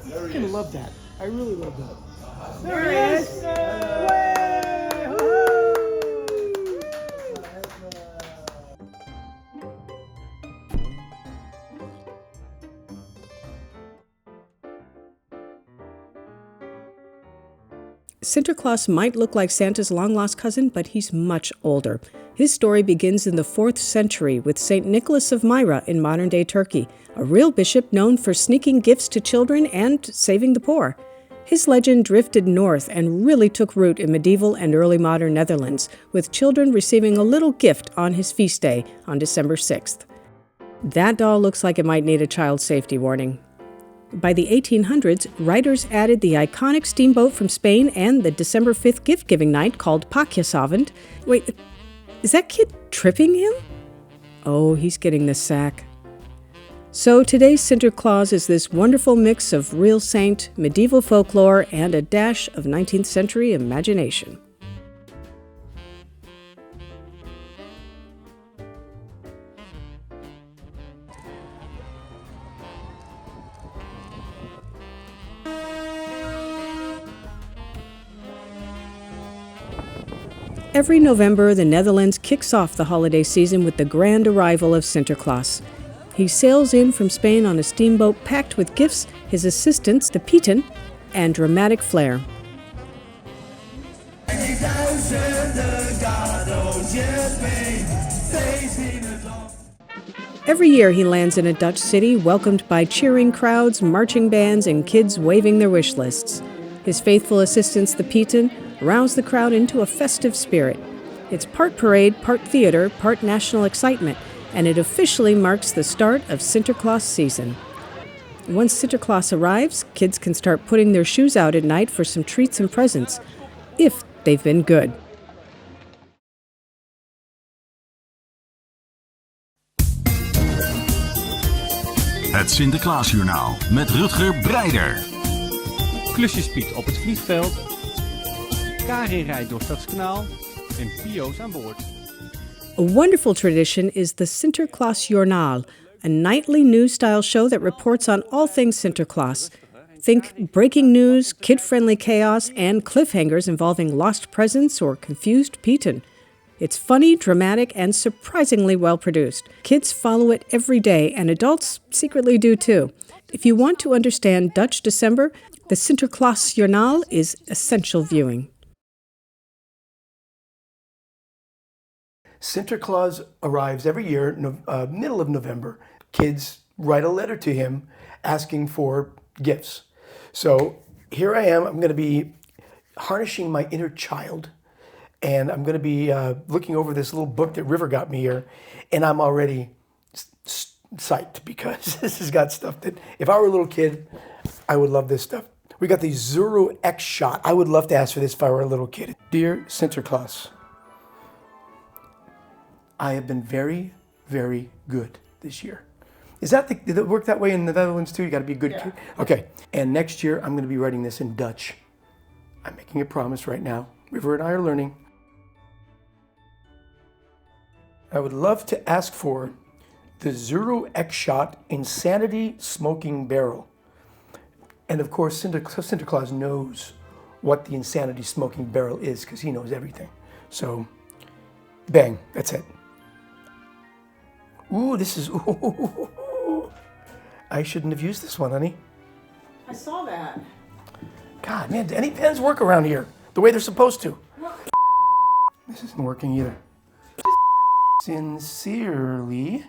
I freaking love that. I really love that. There he is. Way! Woo! Sinterklaas might look like Santa's long-lost cousin, but he's much older. His story begins in the 4th century with St. Nicholas of Myra in modern-day Turkey, a real bishop known for sneaking gifts to children and saving the poor. His legend drifted north and really took root in medieval and early modern Netherlands, with children receiving a little gift on his feast day on December 6th. That doll looks like it might need a child safety warning. By the 1800s, writers added the iconic steamboat from Spain and the December 5th gift-giving night called Pakjesavond. Wait, is that kid tripping him? Oh, he's getting the sack. So today's Sinterklaas is this wonderful mix of real saint, medieval folklore, and a dash of 19th century imagination. Every November, the Netherlands kicks off the holiday season with the grand arrival of Sinterklaas. He sails in from Spain on a steamboat packed with gifts, his assistants, the Pieten, and dramatic flair. Every year he lands in a Dutch city, welcomed by cheering crowds, marching bands, and kids waving their wish lists. His faithful assistants, the Pieten, rouse the crowd into a festive spirit. It's part parade, part theater, part national excitement, and it officially marks the start of Sinterklaas season. Once Sinterklaas arrives, kids can start putting their shoes out at night for some treats and presents, if they've been good. Het Sinterklaasjournaal met Rutger Breider. Klusjespiet op het vliegveld. Karin rijdt door Stadskanaal. En Pio's aan boord. A wonderful tradition is the Sinterklaasjournaal, a nightly news-style show that reports on all things Sinterklaas. Think breaking news, kid-friendly chaos, and cliffhangers involving lost presents or confused Pieten. It's funny, dramatic, and surprisingly well-produced. Kids follow it every day, and adults secretly do too. If you want to understand Dutch December, the Sinterklaasjournaal is essential viewing. Sinterklaas arrives every year, middle of November. Kids write a letter to him asking for gifts. So here I am. I'm going to be harnessing my inner child. And I'm going to be looking over this little book that River got me here. And I'm already psyched because this has got stuff that if I were a little kid, I would love this stuff. We got the Zuru X shot. I would love to ask for this if I were a little kid. Dear Sinterklaas, I have been very, very good this year. Did it work that way in the Netherlands too? You got to be a good kid. Okay. And next year I'm going to be writing this in Dutch. I'm making a promise right now. River and I are learning. I would love to ask for the Zuru X Shot Insanity Smoking Barrel. And of course, Sinterklaas knows what the Insanity Smoking Barrel is because he knows everything. So, bang, that's it. Ooh, this is, ooh. I shouldn't have used this one, honey. I saw that. God, man, do any pens work around here the way they're supposed to? This isn't working either. Sincerely,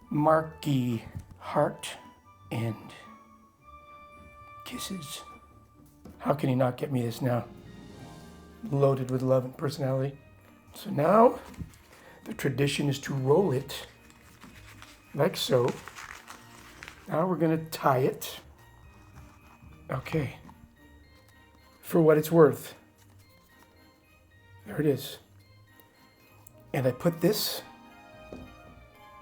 Marky, heart and kisses. How can he not get me this now? Loaded with love and personality. So now, the tradition is to roll it like so. Now we're gonna tie it. Okay. For what it's worth. There it is. And I put this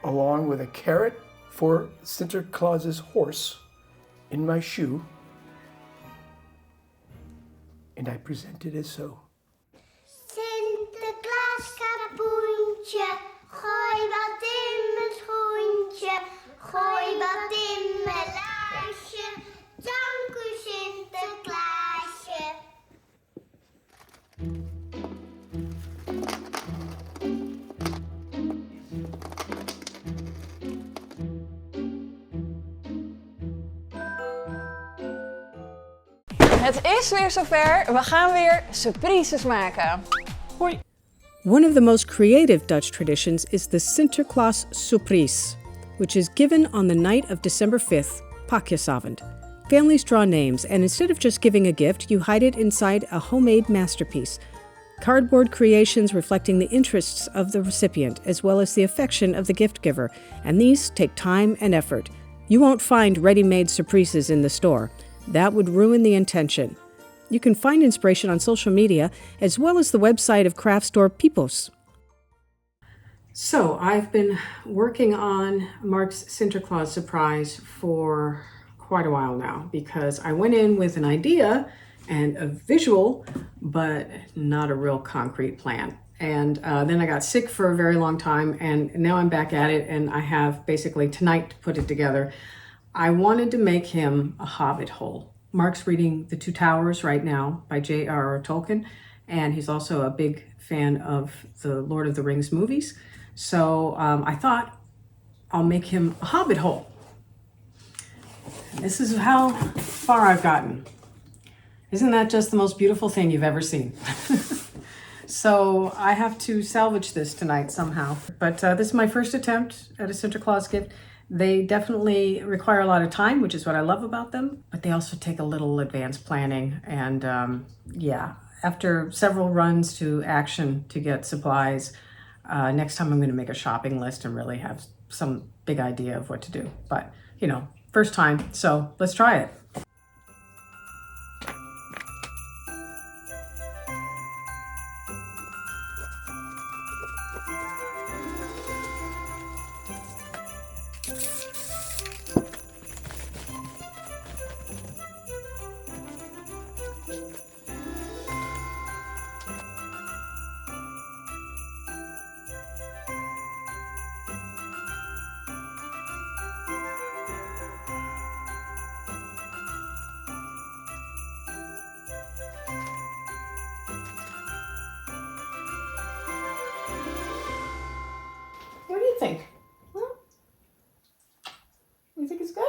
along with a carrot for Sinterklaas's horse in my shoe. And I present it as so. Sinterklaas kapoentje, gooi wat in mijn schoentje, gooi wat in mijn laarsje. Dank u Het is weer zover. We gaan weer surprises maken. Hoi! One of the most creative Dutch traditions is the Sinterklaas Surprise, which is given on the night of December 5th, Pakjesavond. Families draw names, and instead of just giving a gift, you hide it inside a homemade masterpiece. Cardboard creations reflecting the interests of the recipient, as well as the affection of the gift giver, and these take time and effort. You won't find ready-made surprises in the store. That would ruin the intention. You can find inspiration on social media, as well as the website of craft store Pipos. So, I've been working on Mark's Sinterklaas Surprise for quite a while now, because I went in with an idea and a visual, but not a real concrete plan. And then I got sick for a very long time, and now I'm back at it, and I have basically tonight to put it together. I wanted to make him a hobbit hole. Mark's reading The Two Towers right now by J.R.R. Tolkien, and he's also a big fan of the Lord of the Rings movies. So I thought I'll make him a hobbit hole. And this is how far I've gotten. Isn't that just the most beautiful thing you've ever seen? So I have to salvage this tonight somehow. But this is my first attempt at a Sinterklaas gift. They definitely require a lot of time, which is what I love about them, but they also take a little advanced planning. And yeah, after several runs to Action to get supplies, next time I'm going to make a shopping list and really have some big idea of what to do. But, you know, first time, so let's try it. What do you think? Huh? You think it's good?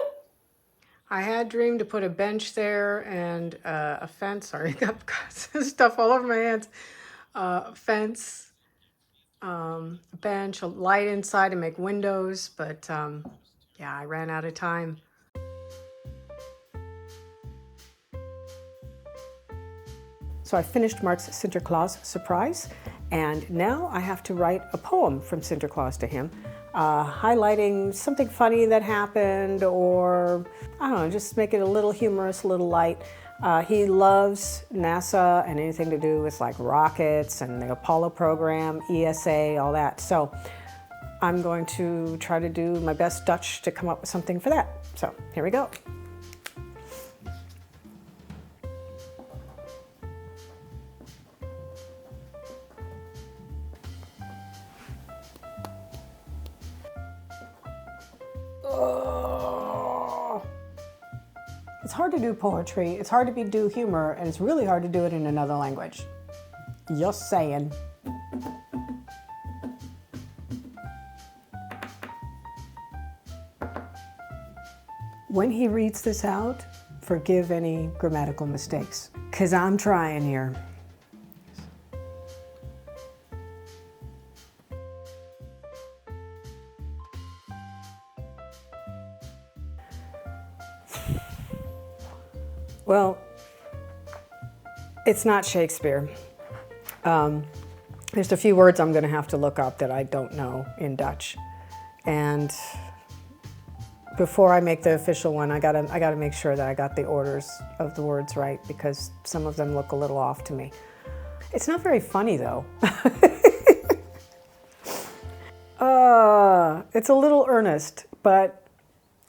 I had dreamed to put a bench there and a fence. Sorry, I've got stuff all over my hands. A fence, a bench, a light inside to make windows. But yeah, I ran out of time. So I finished Mark's Sinterklaas Surprise, and now I have to write a poem from Sinterklaas to him, highlighting something funny that happened, or I don't know, just make it a little humorous, a little light. He loves NASA and anything to do with like rockets and the Apollo program, ESA, all that. So I'm going to try to do my best Dutch to come up with something for that. So here we go. It's hard to do poetry, it's hard to do humor, and it's really hard to do it in another language. Just saying. When he reads this out, forgive any grammatical mistakes, 'cause I'm trying here. Well, it's not Shakespeare. There's a few words I'm going to have to look up that I don't know in Dutch. And before I make the official one, I gotta make sure that I got the orders of the words right, because some of them look a little off to me. It's not very funny though. It's a little earnest, but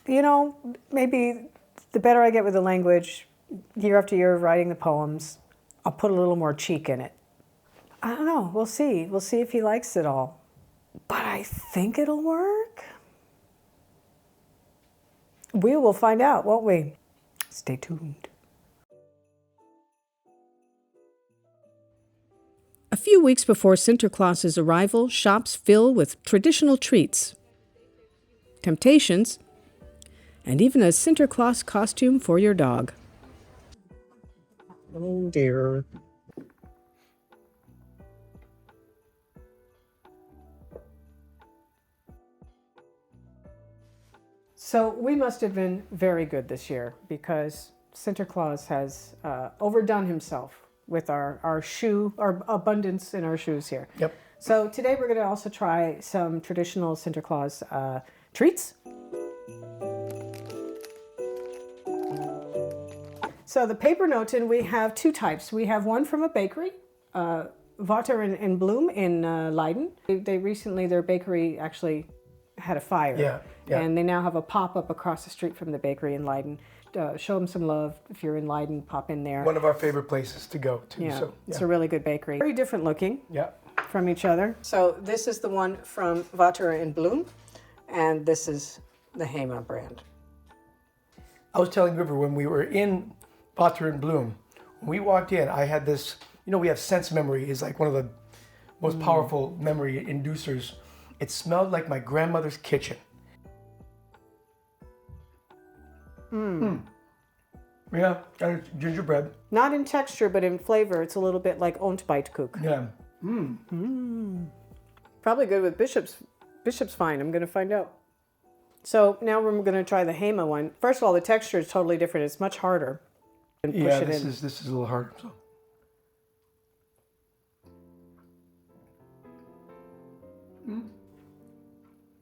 you know, maybe the better I get with the language, year after year of writing the poems, I'll put a little more cheek in it. I don't know, we'll see. We'll see if he likes it all. But I think it'll work. We will find out, won't we? Stay tuned. A few weeks before Sinterklaas's arrival, shops fill with traditional treats, temptations, and even a Sinterklaas costume for your dog. Oh dear. So we must have been very good this year because Sinterklaas has overdone himself with our abundance in our shoes here. Yep. So today we're going to also try some traditional Sinterklaas treats. So the paper noten, we have two types. We have one from a bakery, Water and Bloom in Leiden. They recently, their bakery actually had a fire. Yeah, yeah. And they now have a pop-up across the street from the bakery in Leiden. Show them some love. If you're in Leiden, pop in there. One of our favorite places to go to. Yeah, So, it's a really good bakery. Very different looking yeah. from each other. So this is the one from Water and Bloom, and this is the Hema brand. I was telling River when we were in Potter and Bloom, when we walked in, I had this, we have sense memory is like one of the most powerful memory inducers. It smelled like my grandmother's kitchen. Yeah, and it's gingerbread. Not in texture, but in flavor. It's a little bit like Ontbijtkoek. Yeah. Probably good with Bishop's Fine. I'm going to find out. So now we're going to try the Hema one. First of all, the texture is totally different. It's much harder. And push Yeah, it this in. is a little harder. So.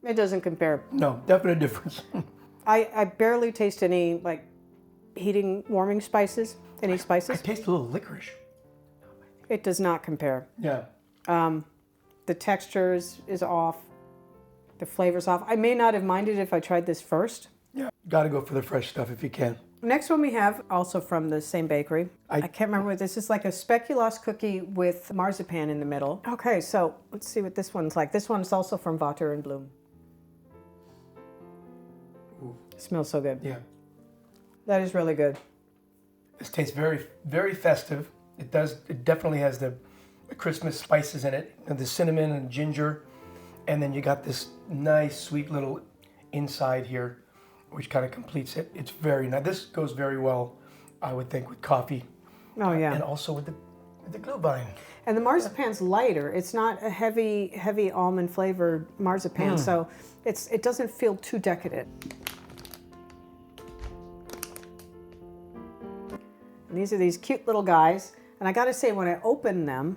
It doesn't compare. No, definite difference. I barely taste any like heating, warming spices. Any I spices? taste a little licorice. It does not compare. Yeah. The texture is off. The flavor's off. I may not have minded if I tried this first. Yeah. Got to go for the fresh stuff if you can. Next one we have, also from the same bakery. I can't remember what this is. Like a speculoos cookie with marzipan in the middle. Okay, so let's see what this one's like. This one's also from Water and Bloom. Smells so good. Yeah. That is really good. This tastes very, very festive. It does. It definitely has the Christmas spices in it, and the cinnamon and ginger, and then you got this nice, sweet little inside here, which kind of completes it. It's very nice. This goes very well, I would think, with coffee. Oh yeah. And also with the glühwein. And the marzipan's lighter. It's not a heavy almond flavored marzipan, so it doesn't feel too decadent. And these are these cute little guys. And I gotta say, when I opened them,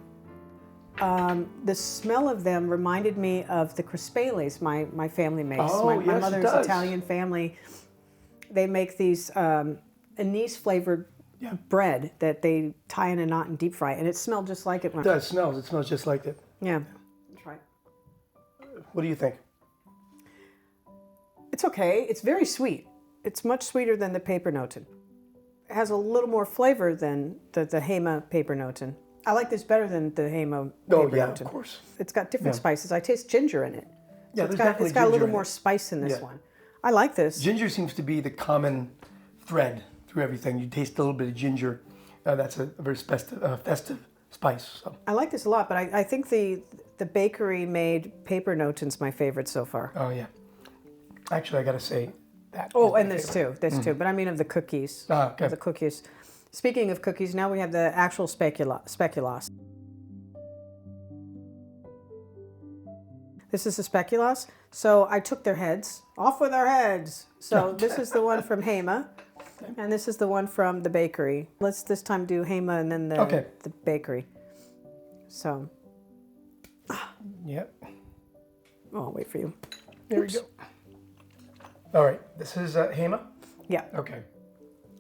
the smell of them reminded me of the crispelles my family makes. Oh, my yes, it mother's does. Italian family. They make these anise flavored bread that they tie in a knot and deep fry, and it smelled just like it. It does. It smells just like it. Yeah. That's right. What do you think? It's okay. It's very sweet. It's much sweeter than the paper noten. It has a little more flavor than the Hema paper noten. I like this better than the Hema Oh paper yeah, noten. of course. It's got different spices. I taste ginger in it. Yeah, it's there's got definitely a little ginger in more it. spice in this Yeah. one. I like this. Ginger seems to be the common thread through everything. You taste a little bit of ginger. That's a very festive spice. So. I like this a lot, but I think the bakery made paper noten's my favorite so far. Oh yeah. Actually, I gotta say that. Oh, is my and this favorite. too. This too. But I mean of the cookies. Ah, okay. Of the cookies. Speaking of cookies, now we have the actual speculoos. This is a speculoos. So I took their heads. Off with their heads. So this is the one from Hema. And this is the one from the bakery. Let's this time do Hema and then the bakery. So. Yep. Oh, I'll wait for you. There we go. All right. This is Hema. Yeah. Okay.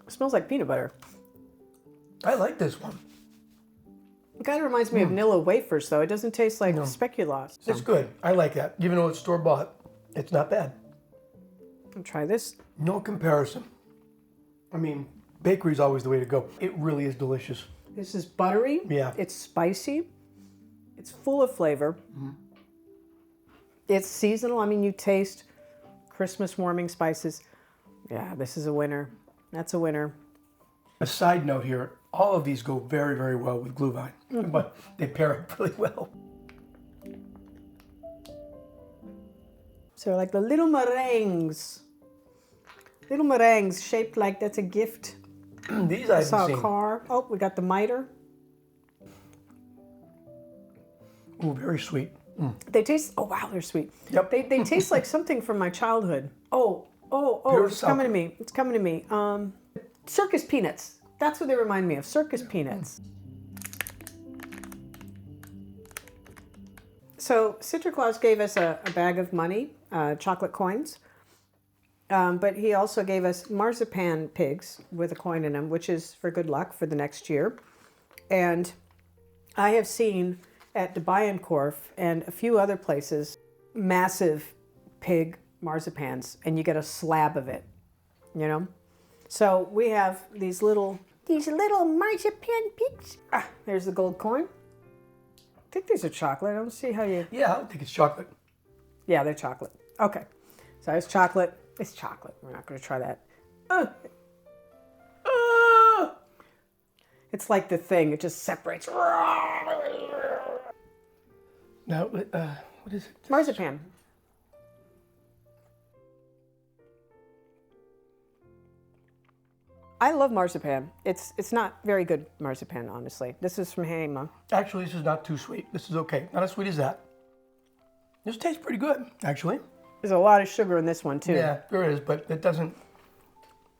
It smells like peanut butter. I like this one. It kind of reminds me of Nilla wafers, though. It doesn't taste like speculoos. It's good. I like that. Even though it's store bought, it's not bad. I'll try this. No comparison. I mean, bakery's always the way to go. It really is delicious. This is buttery. Yeah. It's spicy. It's full of flavor. It's seasonal. I mean, you taste Christmas warming spices. Yeah, this is a winner. That's a winner. A side note here, all of these go very, very well with glühwein, but they pair up really well. So like the little meringues. Little meringues shaped like that's a gift These I Saw haven't a seen. car. Oh, we got the miter. Ooh, very sweet. They taste, oh wow, they're sweet. Yep. They taste like something from my childhood. Oh, Pure it's coming to salt. me. It's coming to me. Circus peanuts. That's what they remind me of, circus peanuts. So Sinterklaas gave us a bag of money, chocolate coins, but he also gave us marzipan pigs with a coin in them, which is for good luck for the next year. And I have seen at De Bijenkorf and a few other places massive pig marzipans, and you get a slab of it, you know? So we have these little marzipan pigs. Ah, there's the gold coin. I think these are chocolate. I don't see how you... Yeah, I don't think it's chocolate. Yeah, they're chocolate. Okay. So it's chocolate. It's chocolate. We're not going to try that. It's like the thing. It just separates. Now, what is it? Marzipan. I love marzipan. It's not very good marzipan, honestly. This is from Hema. Actually, this is not too sweet. This is okay. Not as sweet as that. This tastes pretty good, actually. There's a lot of sugar in this one, too. Yeah, there is, but it doesn't,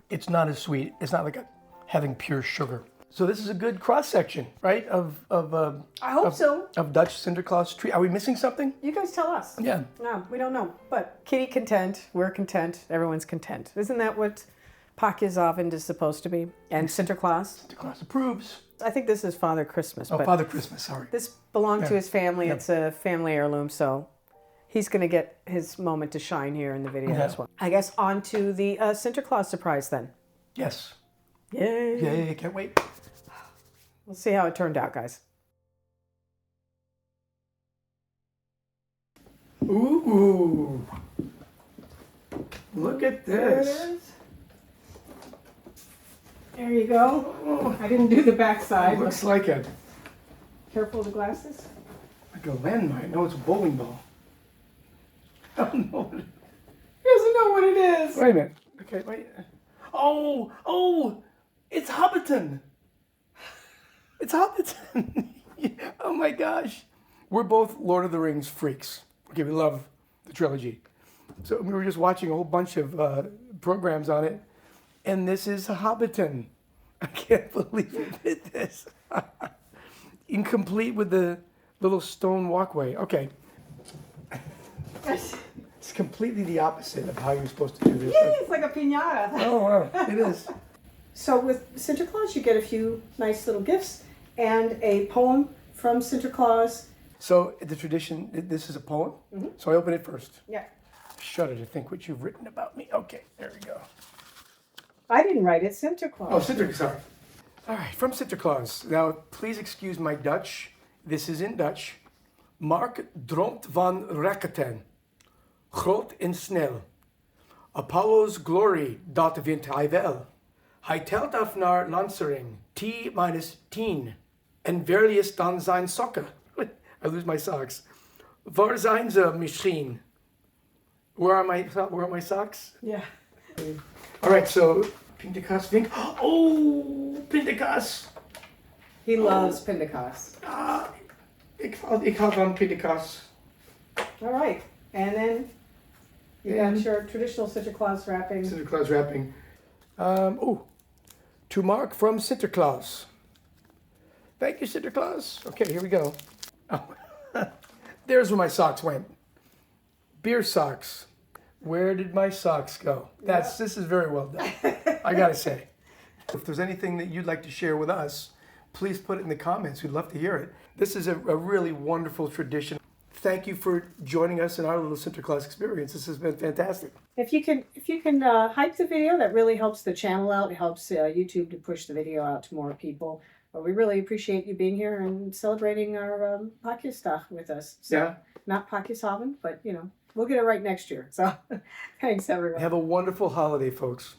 it's not as sweet. It's not like having pure sugar. So this is a good cross-section, right, I hope so. of Dutch Sinterklaas Treat. Are we missing something? You guys tell us. Yeah. No, we don't know. But kitty content, we're content, everyone's content. Isn't that what Pakjesavond is supposed to be? And Sinterklaas? Sinterklaas approves. I think this is Father Christmas. Oh, but Father Christmas, sorry. this belonged to Yeah. his family. Yeah. It's a family heirloom, so he's going to get his moment to shine here in the video Yeah. as well. I guess on to the Sinterklaas surprise then. Yes. Yay. Yeah, can't wait. We'll see how it turned out, guys. Ooh. Look at this. There you go. I didn't do the backside. Looks like a Careful of the glasses. landmine. No, it's a bowling ball. I don't know. He doesn't know what it is. Wait a minute. Okay, wait. Oh, it's Hobbiton. It's Hobbiton. Oh my gosh. We're both Lord of the Rings freaks. Okay, we love the trilogy. So we were just watching a whole bunch of programs on it, and this is Hobbiton. I can't believe we did this. Incomplete with the little stone walkway. Okay. It's completely the opposite of how you're supposed to do this. It's like a piñata. Oh, wow, it is. So with Sinterklaas, you get a few nice little gifts and a poem from Sinterklaas. So the tradition, this is a poem. So I open it first. Yeah. Shudder to think what you've written about me. Okay, there we go. I didn't write it, Sinterklaas. Oh, Sinterklaas, sorry. All right, from Sinterklaas. Now, please excuse my Dutch. This is in Dutch. Mark droomt van raketten. Groot en snel. Apollo's glory, dat wint hij wel. Hij telt af naar lancering. T-10. En waar is dan zijn sokken? I lose my socks. Waar zijn ze misschien? Where are my socks? Yeah. All right, so Sinterklaas Vink. Oh, Sinterklaas. He loves Pindakas. Ik hou van Sinterklaas. All right. And then you got your traditional Sinterklaas wrapping. Sinterklaas wrapping. To Mark from Sinterklaas. Thank you, Sinterklaas. Okay, here we go. Oh, there's where my socks went. Beer socks. Where did my socks go? This is very well done. I gotta say. If there's anything that you'd like to share with us, please put it in the comments. We'd love to hear it. This is a really wonderful tradition. Thank you for joining us in our little Sinterklaas experience. This has been fantastic. If you can hype the video, that really helps the channel out. It helps YouTube to push the video out to more people. But we really appreciate you being here and celebrating our Pakjesdag with us. So, Yeah. Not Pakjesavond, but we'll get it right next year. So thanks everyone. Have a wonderful holiday, folks.